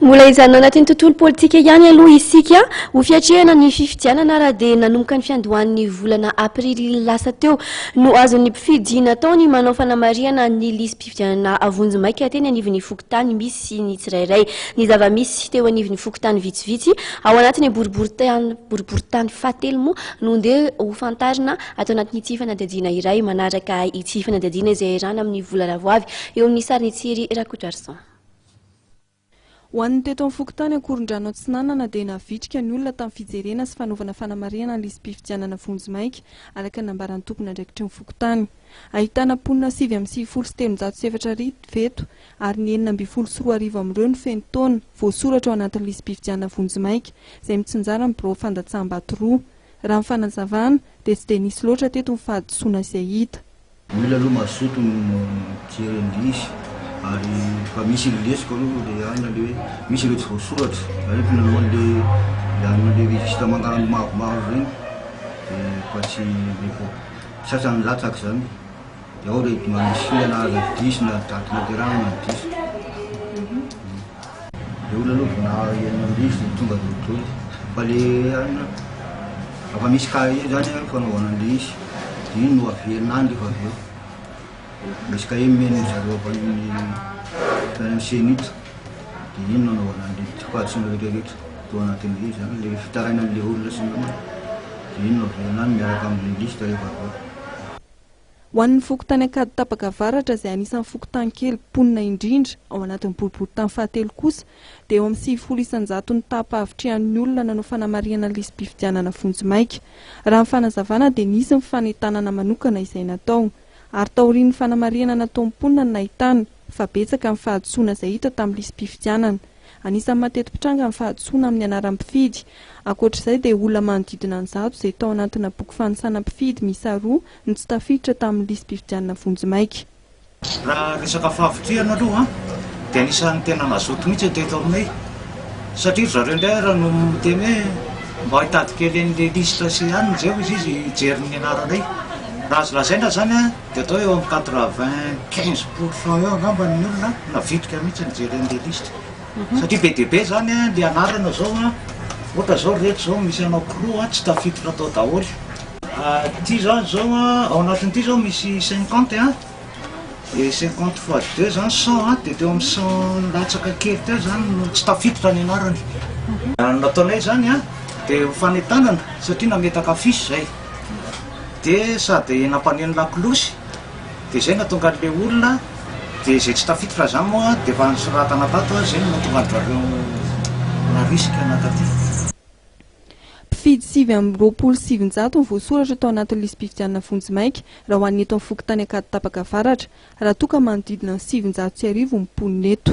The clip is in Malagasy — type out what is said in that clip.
Mbola izany anatin'ny tontolo politika ihany aloha isika ho fiatrehana ny fifidianana raha dia nanomboka ny fiandohan'ny volana aprily lasa teo no azon'ny mpifidiana tao ny manao fanamariana ny listim-pifidianana Vonjimaika teny anivon'ny fokontany misy ny tsirairay ny zava-misy teo anivon'ny fokontany vitsivitsy ao anatin'ny boriboritany fahatelo moa no ndeha ho fantarina atao anatin'ny ity fanadihadiana iray manaraka ity fanadihadiana izay irana amin'ny volana voavy eo amin'ny sariny Tsiry Rakotoarson. Ho an'ny teto amin'ny fokontany Ankorondrano Atsinanana dia navitrika ny olona tamin'ny fijerena sy fanaovana fanamariana ny listim-pifidianana Vonjimaika araka ny nambaran'ny tompon'andraikitry ny fokontany. Ahitana mponina 7,3 veto ary ny 9,4 no feno taona voasoratra ao anatin'ny listim-pifidianana Vonjimaika izay mitsinjara amin'ny birao fandatsaham-bato roa. Raha ny fanazavana dia tsy dia nisy loatra teto ny fahadisoana izay hita. Olona aloha mazoto mijery ary fa misy lesiko aloha dia aina le hoe misy ireo tsy voasoratra arepina alohan'le an'le visita mangarano mavomavo regny fa tsy sasany latsaka zany dia ao rehefa manisy na diso na daty naterahana na diso dia olona aloha na enina-ndiso tonga dolodoly fa le aina afa misy kahie zany fanaovana an'le izy dia iny no averinany rehefa avy eo misy kahie meno zareo avy amin'ny senita dia iny no anaovana an'le fahadisoana rehetrarehetra tao anatin'le izy zany le fitarainan'le olona sy nama dia iny no averinany miaraka amin'le lista rehefa avy eo. Ho an'ny fokontany Ankady Tapakavaratra izay anisan'ny fokontany kely mponina indrindra ao anatin'ny boriboritany fahatelo kosa dia eo amin'ny 9,900 ny tapa-avitrihan'ny olona nanao fanamariana listim-pifidianana Vonjimaika. Raha ny fanazavana dia nisy ny fanentanana manokana izay natao ary taorian'ny fanamariana natao mponina no nahitana fa betsaka ny fahadisoana izay hita tamin'ny listim-pifidianana. Anisan'ny mateti-pitranga ny fahadisoana amin'ny anaram-pifidy. Ankoatr'izay dia olona manodidina ny 100 izay tao anatina boky fanisana mpifidy miisa 2 no tsy tafiditra tamin'ny listim-pifidianana Vonjimaika. Raha resaka fahavitriana aloha dia anisan'ny tena mazoto mihitsy teto aminay satria zareo indray raha no miteny hoe mba hitady kely an'le lista sy ihany zay izy jerin'ny anaranay. Raha azo lazaina zany dia atao eo amin'ny 95% eo angamba ny olona navitrika mihitsy nijery an'le lista satria be dia be zany le anarana zao ohatra zao rehetra zao misy anao kilo tsy tafiditra atao daholo. Ty zany zao ao anatin'ity zao misy 50 et 50 fois 2 zany 100 dia teo amin'ny 100 latsaka kely teo zany no tsy tafiditra ny anarany. Nataonay zany dia fanentanana satria nametaka fisy zay dia sady nampaneno lakilosy dia zay natonga an'le olona dia zay tsy tafiditra zany moa dia efa nisoratana tato zay no natonga an'zareo narisika nataty. Mpifidy 7,700 ny voasoratra tao anatin'ny listim-pifidianana Vonjimaika raha ho an'ny eto amin'ny fokontany Ankady Tapakavaratra raha toa ka manodidina ny 700 sy arivo ny mponina eto.